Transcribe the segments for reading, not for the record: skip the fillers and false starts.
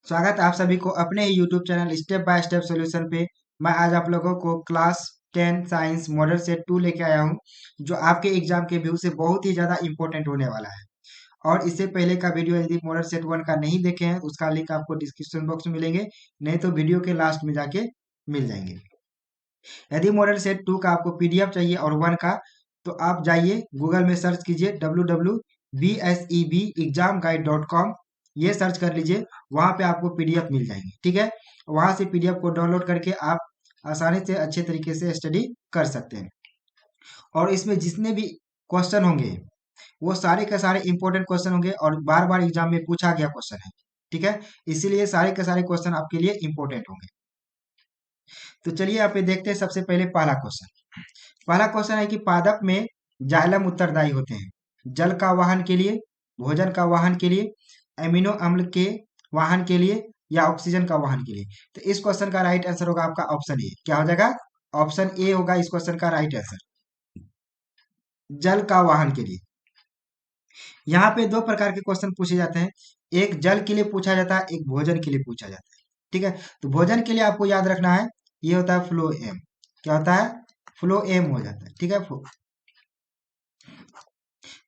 स्वागत है आप सभी को अपने ही YouTube channel step by step solution पे। मैं आज आप लोगों को क्लास 10 साइंस मॉडल सेट 2 लेके आया हूँ, जो आपके एग्जाम के व्यू से बहुत ही ज़्यादा इंपॉर्टेंट होने वाला है। और इससे पहले का वीडियो यदि मॉडल सेट 1 का नहीं देखे हैं, उसका लिंक आपको डिस्क्रिप्शन बॉक्स में मिलेंगे, नहीं तो वीडियो के लास्ट में जाके मिल जाएंगे। यदि मॉडल सेट 2 का आपको पीडीएफ चाहिए और 1 का, तो आप जाइए गूगल में सर्च कीजिए www.bsebexamguide.com, ये सर्च कर लीजिए। वहां पे आपको पीडीएफ मिल जाएंगे, ठीक है। वहां से पीडीएफ को डाउनलोड करके आप आसानी से अच्छे तरीके से स्टडी कर सकते हैं। और इसमें जितने भी क्वेश्चन होंगे वो सारे के सारे इंपॉर्टेंट क्वेश्चन होंगे और बार बार एग्जाम में पूछा गया क्वेश्चन है, ठीक है। इसीलिए सारे के सारे क्वेश्चन आपके लिए इंपॉर्टेंट होंगे। तो चलिए यहाँ पे देखते हैं। सबसे पहले पहला क्वेश्चन है कि पादप में जाइलम उत्तरदायी होते हैं जल का वाहन के लिए, भोजन का वाहन के लिए, एमिनो अम्ल के वाहन के लिए, या ऑक्सीजन का वाहन के लिए। तो इस क्वेश्चन का राइट आंसर होगा आपका ऑप्शन ए। क्या हो जाएगा? ऑप्शन ए होगा इस क्वेश्चन का राइट आंसर, जल का वाहन के लिए। यहाँ पे दो प्रकार के क्वेश्चन पूछे जाते हैं, एक जल के लिए पूछा जाता है, एक भोजन के लिए पूछा जाता है, ठीक है। तो भोजन के लिए आपको याद रखना है, ये होता है फ्लो एम। क्या होता है? फ्लो एम हो जाता है, ठीक है।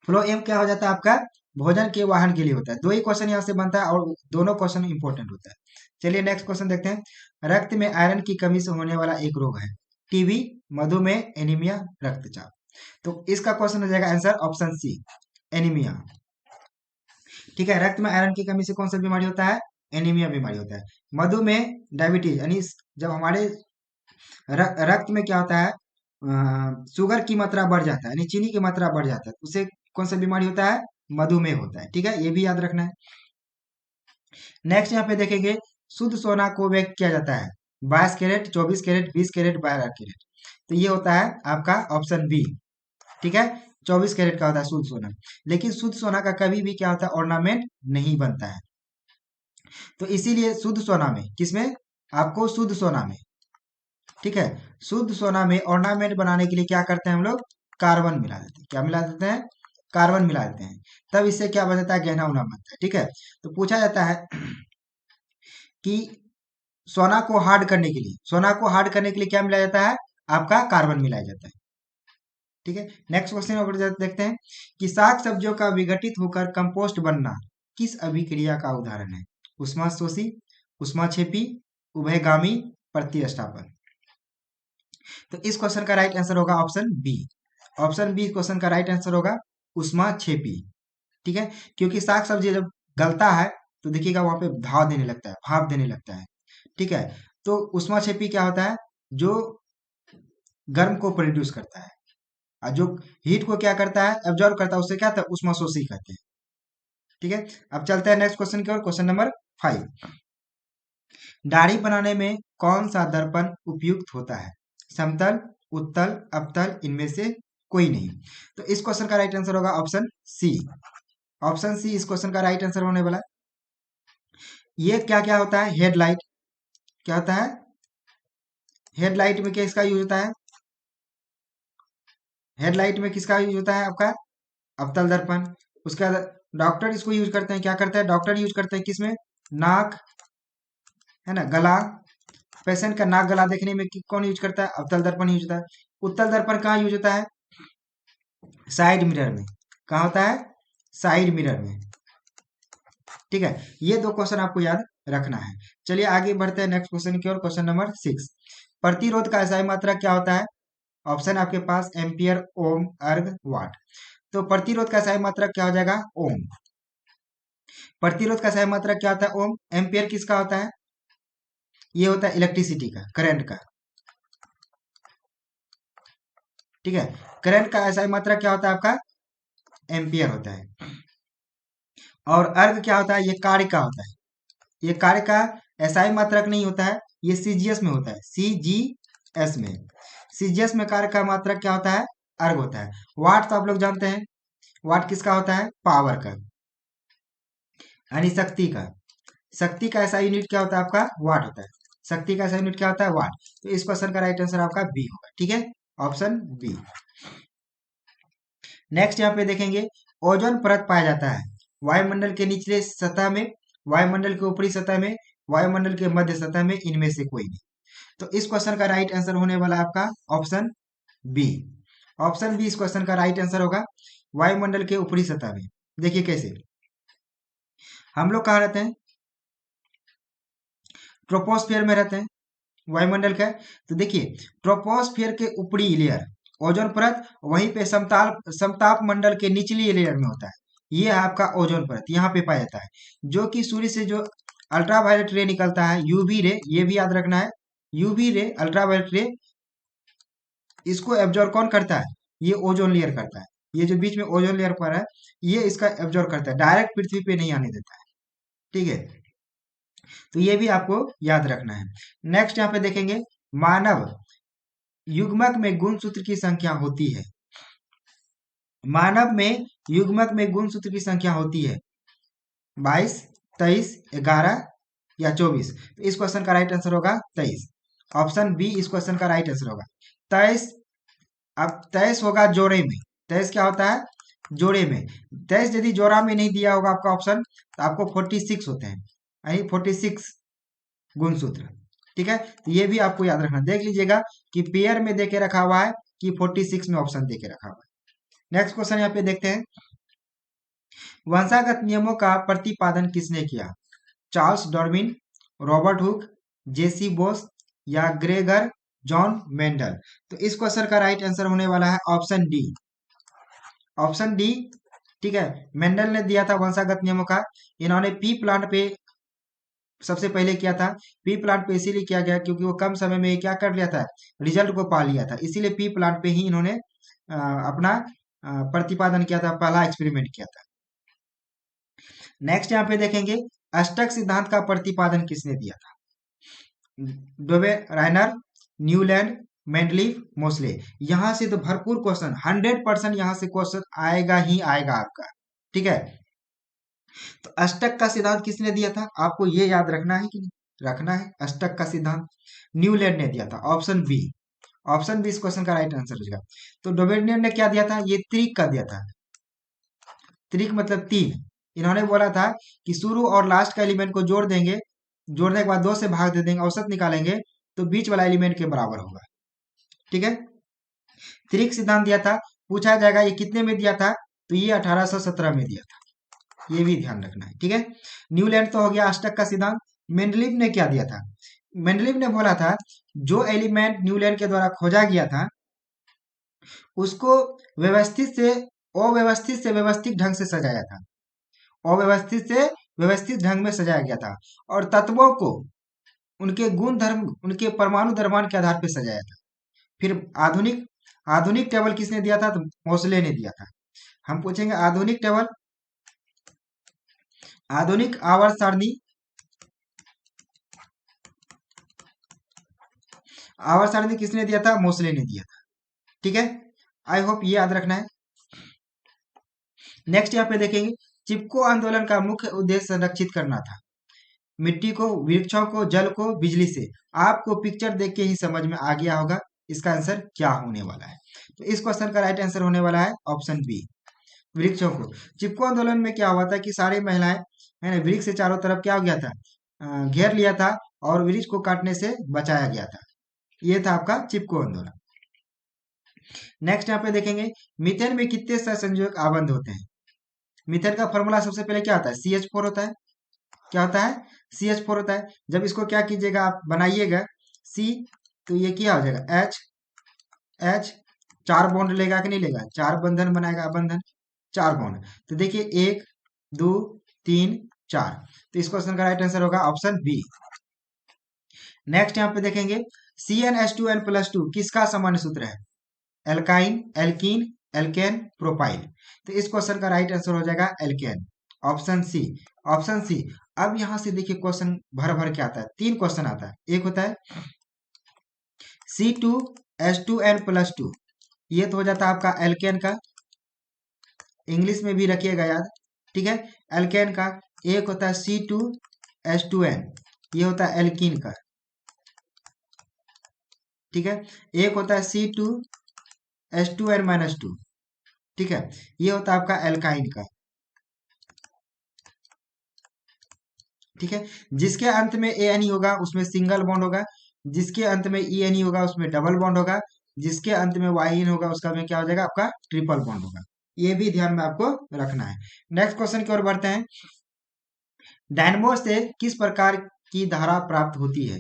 फ्लो एम क्या हो जाता है आपका? भोजन के वाहन के लिए होता है। दो ही क्वेश्चन यहाँ से बनता है और दोनों क्वेश्चन इंपॉर्टेंट होता है। चलिए नेक्स्ट क्वेश्चन देखते हैं। रक्त में आयरन की कमी से होने वाला एक रोग है, टीबी, मधुमेह, एनीमिया, रक्तचाप। तो इसका क्वेश्चन हो जाएगा आंसर ऑप्शन सी, एनीमिया, ठीक है। रक्त में आयरन की कमी से कौन सा बीमारी होता है? एनीमिया बीमारी होता है। मधुमेह, डायबिटीज, यानी जब हमारे रक्त में क्या होता है, शुगर की मात्रा बढ़ जाता है, यानी चीनी की मात्रा बढ़ जाता है, उससे कौन सा बीमारी होता है? मधुमेह होता है, ठीक है। ये भी याद रखना है। नेक्स्ट यहाँ पे देखेंगे, शुद्ध सोना को व्यक्त किया जाता है 22 कैरेट, 24 कैरेट, 20 कैरेट, 12 कैरेट। तो ये होता है आपका ऑप्शन बी, ठीक है। 24 कैरेट का होता है शुद्ध सोना। लेकिन शुद्ध सोना का कभी भी क्या होता है, ऑर्नामेंट नहीं बनता है। तो इसीलिए शुद्ध सोना में, किसमें? आपको शुद्ध सोना में, ठीक है, शुद्ध सोना में ऑर्नामेंट बनाने के लिए क्या करते हैं हम लोग? कार्बन मिला देते हैं। क्या मिला देते हैं? कार्बन मिला देते हैं। तब इससे क्या बन जाता है? गहना उना बनता है, ठीक है। तो पूछा जाता है कि सोना को हार्ड करने के लिए क्या मिलाया जाता है? आपका कार्बन मिलाया जाता है, ठीक है। नेक्स्ट क्वेश्चन ऊपर देखते हैं कि साग सब्जियों का विघटित होकर कंपोस्ट बनना किस अभिक्रिया का उदाहरण है? उष्माशोषी, उष्माक्षेपी, उभयगामी, प्रतिस्थापन। तो इस क्वेश्चन का राइट आंसर होगा option B. Option B question का राइट आंसर होगा उष्माक्षेपी, ठीक है। क्योंकि साग सब्जी जब गलता है तो देखिएगा वहां पे भाप देने लगता है, ठीक है। तो उष्माक्षेपी क्या होता है? जो गर्म को प्रोड्यूस करता है, और जो हीट को क्या करता है? एब्जॉर्व करता है, उससे क्या होता है? उष्माशोषी कहते हैं, ठीक है। अब चलते हैं नेक्स्ट क्वेश्चन की ओर। क्वेश्चन नंबर 5, दाढ़ी बनाने में कौन सा दर्पण उपयुक्त होता है? समतल, उत्तल, अवतल, इनमें से कोई नहीं। तो इस क्वेश्चन का राइट आंसर होगा ऑप्शन सी। ऑप्शन सी इस क्वेश्चन का राइट आंसर होने वाला है। ये क्या क्या होता है? हेडलाइट। क्या होता है? हेडलाइट में किसका यूज होता है? हेडलाइट में किसका यूज होता है आपका? अवतल दर्पण। उसके बाद डॉक्टर इसको यूज करते हैं। क्या करते हैं डॉक्टर? यूज करते हैं किसमें? नाक, है ना, गला। पेशेंट का नाक गला देखने में कौन यूज करता है? अवतल दर्पण यूज होता है। उत्तल दर्पण कहाँ यूज होता है? साइड मिरर में। कहाँ होता है? साइड मिरर में, ठीक है। ये दो क्वेश्चन आपको याद रखना है। चलिए आगे बढ़ते हैं नेक्स्ट क्वेश्चन की ओर। क्वेश्चन नंबर 6, प्रतिरोध का एसआई मात्रक क्या होता है? ऑप्शन आपके पास एम्पियर, ओम, अर्ग, वाट। तो प्रतिरोध का एसआई मात्रक क्या हो जाएगा? ओम। प्रतिरोध का सही मात्रक क्या होता है? ओम। एम्पियर किसका होता है? ये होता है इलेक्ट्रिसिटी का, करंट का, ठीक है। करंट का एसआई मात्रक क्या होता है आपका? एम्पियर होता है। और अर्ग क्या होता है? ये कार्य का होता है। ये कार्य का एसआई मात्रक नहीं होता है, ये सीजीएस में होता है, सीजीएस में। सीजीएस में कार्य का मात्रक क्या होता है? अर्ग होता है। वाट तो आप लोग जानते हैं, वाट किसका होता है? पावर का, यानी शक्ति का। शक्ति का ऐसा यूनिट क्या होता है आपका? वाट होता है। शक्ति का ऐसा यूनिट क्या होता है? वाट। तो इस क्वेश्चन का राइट आंसर आपका बी होगा, ठीक है, ऑप्शन बी। नेक्स्ट यहाँ पे देखेंगे, ओजोन परत पाया जाता है वायुमंडल के निचले सतह में वायुमंडल के ऊपरी सतह में, वायुमंडल के मध्य सतह में, इनमें से कोई नहीं। तो इस क्वेश्चन का राइट आंसर होने वाला है आपका ऑप्शन बी। ऑप्शन बी इस क्वेश्चन का राइट आंसर होगा, वायुमंडल के ऊपरी सतह में। देखिए कैसे, हम लोग कहाँ रहते हैं, ट्रोपोस्फियर में रहते हैं, वायुमंडल का। तो देखिए ट्रोपोस्फियर के ऊपरी लेयर ओजोन परत, वहीं पे समताप मंडल के निचली लेयर में होता है, ये है आपका ओजोन परत, यहाँ पे पाया जाता है। जो कि सूर्य से जो अल्ट्रावायलेट रे निकलता है, यूवी रे, ये भी याद रखना है। यूवी रे, अल्ट्रावायलेट रे, इसको एब्जॉर्ब कौन करता है, ये ओजोन लेयर करता है। ये जो बीच में ओजोन लेयर पर है, ये इसका एब्जॉर्ब करता है, डायरेक्ट पृथ्वी पे नहीं आने देता है। ठीक है, तो ये भी आपको याद रखना है। नेक्स्ट यहाँ पे देखेंगे, मानव युग्मक में गुणसूत्र की संख्या होती है। मानव में युग्मक में गुणसूत्र की संख्या होती है 22, 23, 11 या 24। तो इस क्वेश्चन का राइट आंसर होगा 23। ऑप्शन बी इस क्वेश्चन का राइट आंसर होगा 23। अब 23 होगा जोड़े में। 23 क्या होता है, जोड़े में। 23 यदि जोड़ा में नहीं दिया होगा आपका ऑप्शन, तो आपको 46 होते हैं, यानी 46 गुणसूत्र। ठीक है, तो ये भी आपको याद रखना, देख लीजिएगा कि पेयर में देके रखा हुआ है कि 46 में ऑप्शन देके रखा हुआ है। नेक्स्ट क्वेश्चन यहाँ पे देखते हैं, वंशागत नियमों का प्रतिपादन किसने किया। चार्ल्स डार्विन, रॉबर्ट हुक, जेसी बोस या ग्रेगर जॉन मेंडल। तो इस क्वेश्चन का राइट आंसर होने वाला है ऑप्शन डी। ऑप्शन डी, ठीक है। मेंडल ने दिया था वंशागत नियमों का। इन्होंने पी प्लांट पे सबसे पहले किया था। पी प्लांट पे इसीलिए किया गया क्योंकि वो कम समय में क्या कर लिया था, रिजल्ट को पा लिया था, इसीलिए पी प्लांट पे ही इन्होंने अपना प्रतिपादन किया था, पहला एक्सपेरिमेंट किया था। नेक्स्ट यहाँ पे देखेंगे, अष्टक सिद्धांत का प्रतिपादन किसने दिया था। डोबे राइनर, न्यूलैंड, मेंडलीफ, मोस्ले। यहाँ से तो भरपूर क्वेश्चन, 100% यहाँ से क्वेश्चन आएगा ही आएगा आपका। ठीक है, तो अष्टक का सिद्धांत किसने दिया था, आपको ये याद रखना है कि नहीं रखना है। अष्टक का सिद्धांत न्यूलैंड ने दिया था, ऑप्शन बी। ऑप्शन बी इस क्वेश्चन का राइट आंसर हो जाएगा। तो डोबेनियन ने क्या दिया था, ये त्रिक का दिया था। त्रिक मतलब तीन। इन्होंने बोला था कि शुरू और लास्ट का एलिमेंट को जोड़ देंगे, जोड़ने के बाद 2 से भाग दे देंगे, औसत निकालेंगे तो बीच वाला एलिमेंट के बराबर होगा। ठीक है, त्रिक सिद्धांत दिया था। पूछा जाएगा ये कितने में दिया था, तो ये 1817 में दिया था, ये भी ध्यान रखना है। ठीक है, न्यूलैंड तो हो गया अष्टक का सिद्धांत। मेंडलीव ने क्या दिया था, मेंडलीव ने बोला था जो एलिमेंट न्यूलैंड के द्वारा खोजा गया था उसको व्यवस्थित से अव्यवस्थित से व्यवस्थित ढंग से सजाया था, अव्यवस्थित से व्यवस्थित ढंग में सजाया गया था, और तत्वों को उनके गुण धर्म, उनके परमाणु द्रव्यमान के आधार पर सजाया था। फिर आधुनिक आधुनिक टेबल किसने दिया था, तो मोसले ने दिया था। हम पूछेंगे आधुनिक टेबल, आधुनिक आवर्त सारणी, आवर्त सारणी किसने दिया था, मोसले ने दिया था। ठीक है, आई होप ये याद रखना है। नेक्स्ट यहाँ पे देखेंगे, चिपको आंदोलन का मुख्य उद्देश्य संरक्षित करना था। मिट्टी को, वृक्षों को, जल को, बिजली से। आपको पिक्चर देख के ही समझ में आ गया होगा इसका आंसर क्या होने वाला है। तो इस क्वेश्चन का राइट आंसर होने वाला है ऑप्शन बी, वृक्षों को। चिपको आंदोलन में क्या हुआ था कि सारी महिलाएं है ना, वृक्ष से चारों तरफ क्या हो गया था, घेर लिया था, और वृक्ष को काटने से बचाया गया था। ये था आपका चिपको आंदोलन। नेक्स्ट यहाँ पे देखेंगे, मीथेन में कितने सहसंयोजक आबंध होते हैं। मीथेन का फॉर्मूला सबसे पहले क्या होता है, CH4 होता है। क्या होता है, CH4 होता है। जब इसको क्या कीजिएगा, आप बनाइएगा C, तो ये क्या हो जाएगा H, H, 4 बॉन्ड लेगा कि नहीं लेगा, 4 बंधन बनाएगा, बंधन 4 बॉन्ड। तो देखिए 1, 2, 3, 4। तो इस क्वेश्चन का राइट आंसर होगा ऑप्शन बी। नेक्स्ट यहाँ पे देखेंगे, CnH2n+2 किसका सामान्य सूत्र है, एल्काइन, एल्कीन, एल्केन, प्रोपाइल। तो इस क्वेश्चन का राइट आंसर हो जाएगा alkane, option C. Option C. अब यहां से देखिए क्वेश्चन भर भर के आता है, 3 क्वेश्चन आता है। एक होता है C2H2n+2, ये तो हो जाता है आपका एल्केन का, इंग्लिश में भी रखिएगा याद। ठीक है, एल्केन का। एक होता है C2H2n, ये होता है एल्कीन का। ठीक है, एक होता है C2H2n-2, ठीक है, ये होता है आपका एल्काइन का। ठीक है। जिसके अंत में ए एन ई होगा उसमें सिंगल बॉन्ड होगा, जिसके अंत में ई एन ई होगा उसमें डबल बॉन्ड होगा, जिसके अंत में वाई एन होगा उसका में क्या हो जाएगा, आपका ट्रिपल बॉन्ड होगा। ये भी ध्यान में आपको रखना है। नेक्स्ट क्वेश्चन की ओर बढ़ते हैं। डायनमो से किस प्रकार की धारा प्राप्त होती है?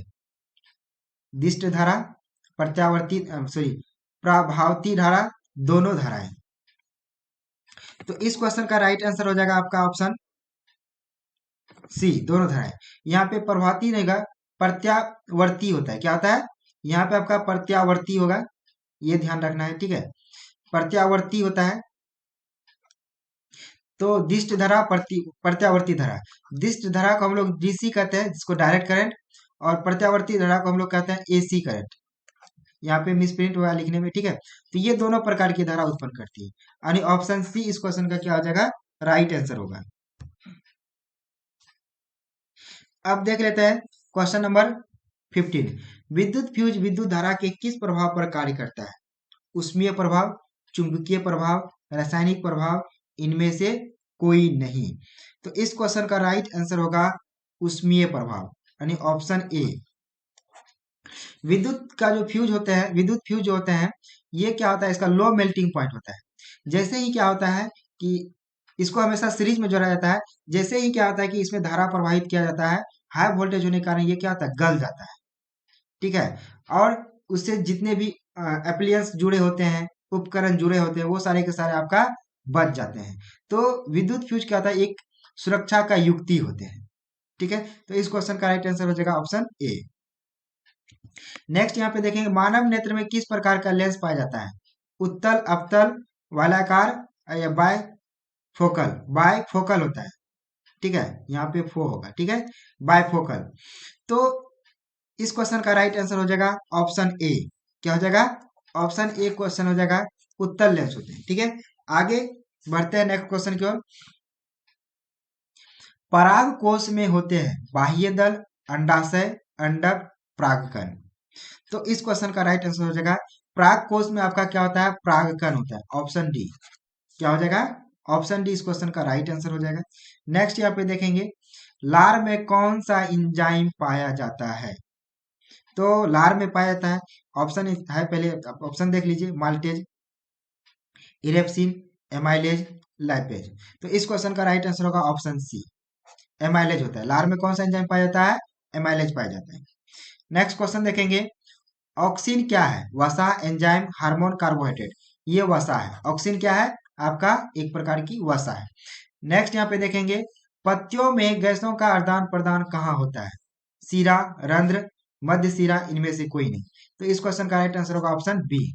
दिष्ट धारा, प्रत्यावर्ती सॉरी प्रभावती धारा, दोनों धाराएं। तो इस क्वेश्चन का राइट आंसर हो जाएगा आपका ऑप्शन सी, दोनों धाराएं। यहाँ पे प्रभावती रहेगा, प्रत्यावर्ती होता है। क्या होता है? यहाँ पे आपका प्रत्यावर्ती होगा, ये ध्यान रखना है, ठीक है। प्रत्यावर्ती होता है। तो दिष्ट धारा, प्रत्यावर्ती धारा। दिष्ट धारा को हम लोग डीसी कहते हैं, जिसको डायरेक्ट करंट, और प्रत्यावर्ती धारा को हम लोग कहते हैं एसी करंट। यहाँ पे मिसप्रिंट हुआ लिखने में, ठीक है। तो ये दोनों प्रकार की धारा उत्पन्न करती है, यानी ऑप्शन सी इस क्वेश्चन का क्या हो जाएगा, राइट आंसर होगा। अब देख लेते हैं क्वेश्चन नंबर 15। विद्युत फ्यूज विद्युत धारा के किस प्रभाव पर कार्य करता है? उष्मीय प्रभाव, चुंबकीय प्रभाव, रासायनिक प्रभाव, इनमें से कोई नहीं। तो इस क्वेश्चन का राइट आंसर होगा उष्मीय प्रभाव, यानी ऑप्शन ए। विद्युत का जो फ्यूज होते हैं, विद्युत फ्यूज जो होते हैं, ये क्या होता है, इसका लो मेल्टिंग पॉइंट होता है। जैसे ही क्या होता है कि इसको हमेशा सीरीज में जोड़ा जाता है, जैसे ही क्या होता है कि इसमें धारा प्रवाहित किया जाता है, हाई वोल्टेज होने के कारण ये क्या होता है, गल जाता है, ठीक है। और उससे जितने भी एप्लियंस जुड़े होते हैं, उपकरण जुड़े होते हैं, वो सारे के सारे आपका बच जाते हैं। तो विद्युत फ्यूज क्या होता है, एक सुरक्षा का युक्ति होते हैं, ठीक है। तो इस क्वेश्चन का राइट आंसर हो जाएगा ऑप्शन ए। नेक्स्ट यहाँ पे देखेंगे, मानव नेत्र में किस प्रकार का लेंस पाया जाता है? उत्तल, अवतल, वालाकार या बायफोकल? बायफोकल होता है, ठीक है। यहाँ पे फो होगा, ठीक है, बायफोकल। तो इस क्वेश्चन का राइट आंसर हो जाएगा ऑप्शन ए। क्या हो जाएगा? ऑप्शन ए क्वेश्चन हो जाएगा, उत्तल लेंस होते हैं, ठीक है। आगे बढ़ते हैं नेक्स्ट क्वेश्चन की ओर। पराग कोश में होते हैं बाह्य दल, अंडाशय, अंडक, परागकण। तो इस क्वेश्चन का राइट आंसर हो जाएगा, पराग कोश में आपका क्या होता है, परागकण होता है, ऑप्शन डी। क्या हो जाएगा? ऑप्शन डी इस क्वेश्चन का राइट आंसर हो जाएगा। नेक्स्ट यहाँ पे देखेंगे, लार में कौन सा इंजाइम पाया जाता है? तो लार में पाया जाता है, ऑप्शन है, पहले ऑप्शन देख लीजिए, माल्टेज, इरेप्सिन, एमाइलेज, लाइपेज। तो इस क्वेश्चन का राइट आंसर होगा ऑप्शन सी, एमाइलेज होता है। लार में कौन सा एंजाइम पाया जाता है? एमाइलेज पाया जाता है। नेक्स्ट क्वेश्चन देखेंगे, ऑक्सिन क्या है? वसा, एंजाइम, हार्मोन, कार्बोहाइड्रेट। ये वसा है। ऑक्सिन क्या है? आपका एक प्रकार की वसा है। नेक्स्ट यहाँ पे देखेंगे, पत्तियों में गैसों का आदान प्रदान कहाँ होता है? सीरा, रंध्र, मध्य सीरा, इनमें से कोई नहीं। तो इस क्वेश्चन का राइट आंसर होगा ऑप्शन बी।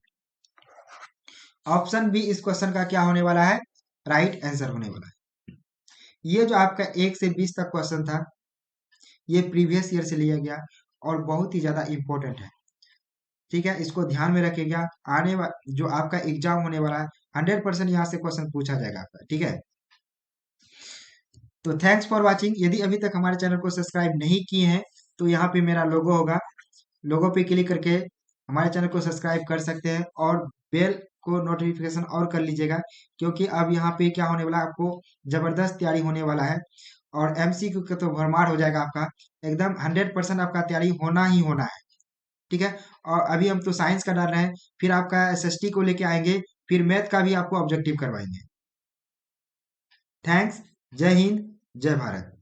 ऑप्शन बी इस क्वेश्चन का क्या होने वाला है, राइट आंसर होने वाला है। ये जो आपका 1 से 20 तक क्वेश्चन था, ये प्रीवियस ईयर से लिया गया और बहुत ही ज्यादा इंपॉर्टेंट है, ठीक है। इसको ध्यान में रखिएगा, आने वाला जो आपका एग्जाम होने वाला है, 100% यहाँ से क्वेश्चन पूछा जाएगा आपका, ठीक है। तो थैंक्स फॉर वाचिंग। यदि अभी तक हमारे चैनल को सब्सक्राइब नहीं किए हैं, तो यहाँ पे मेरा लोगो होगा, लोगो पे क्लिक करके हमारे चैनल को सब्सक्राइब कर सकते हैं, और बेल को नोटिफिकेशन और कर लीजिएगा, क्योंकि अब यहाँ पे क्या होने वाला है, आपको जबरदस्त तैयारी होने वाला है, और एमसीक्यू का तो भरमार हो जाएगा आपका, एकदम 100% आपका तैयारी होना ही होना है, ठीक है। और अभी हम तो साइंस का डाल रहे हैं, फिर आपका एसएसटी को लेके आएंगे, फिर मैथ का भी आपको ऑब्जेक्टिव करवाएंगे। थैंक्स। जय हिंद, जय भारत।